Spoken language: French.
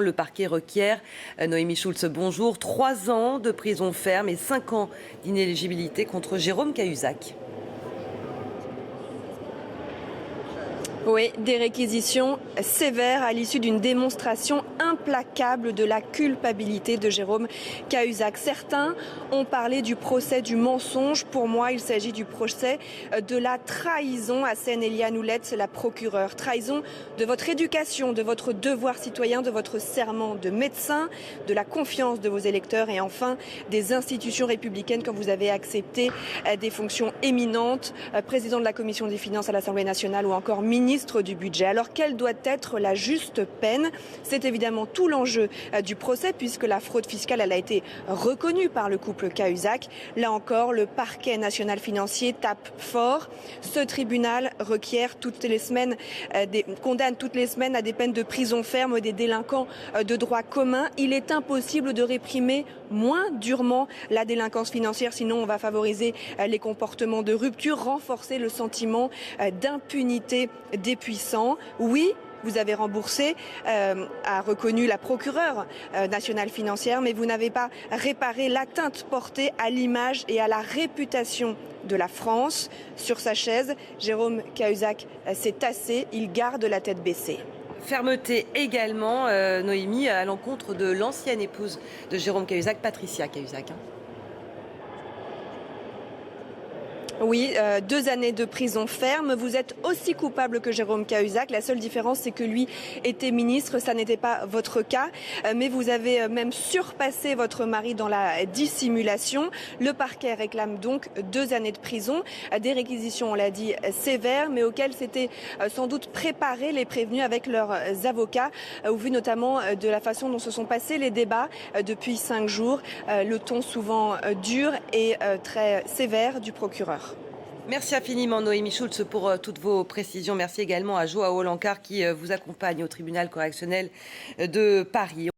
Le parquet requiert, Noémie Schulz, bonjour, 3 ans de prison ferme et 5 ans d'inéligibilité contre Jérôme Cahuzac. Oui, des réquisitions sévères à l'issue d'une démonstration implacable de la culpabilité de Jérôme Cahuzac. Certains ont parlé du procès du mensonge. Pour moi, il s'agit du procès de la trahison. Hassen Eliane Houlette, la procureure. Trahison de votre éducation, de votre devoir citoyen, de votre serment de médecin, de la confiance de vos électeurs et enfin des institutions républicaines quand vous avez accepté des fonctions éminentes, président de la commission des finances à l'Assemblée nationale ou encore ministre du budget. Alors quelle doit être la juste peine? C'est évidemment tout l'enjeu du procès puisque la fraude fiscale elle a été reconnue par le couple Cahuzac. Là encore, le parquet national financier tape fort. Ce tribunal requiert toutes les semaines, condamne toutes les semaines à des peines de prison ferme des délinquants de droit commun. Il est impossible de réprimer moins durement la délinquance financière, sinon on va favoriser les comportements de rupture, renforcer le sentiment d'impunité des puissants. Oui, vous avez remboursé, a reconnu la procureure nationale financière, mais vous n'avez pas réparé l'atteinte portée à l'image et à la réputation de la France. Sur sa chaise, Jérôme Cahuzac s'est tassé, il garde la tête baissée. Fermeté également, Noémie, à l'encontre de l'ancienne épouse de Jérôme Cahuzac, Patricia Cahuzac. Oui, 2 années de prison ferme. Vous êtes aussi coupable que Jérôme Cahuzac. La seule différence, c'est que lui était ministre. Ça n'était pas votre cas. Mais vous avez même surpassé votre mari dans la dissimulation. Le parquet réclame donc 2 années de prison. Des réquisitions, on l'a dit, sévères, mais auxquelles s'étaient sans doute préparés les prévenus avec leurs avocats, au vu notamment de la façon dont se sont passés les débats depuis 5 jours. Le ton souvent dur et très sévère du procureur. Merci infiniment Noémie Schulz pour toutes vos précisions. Merci également à Joao Lancard qui vous accompagne au tribunal correctionnel de Paris.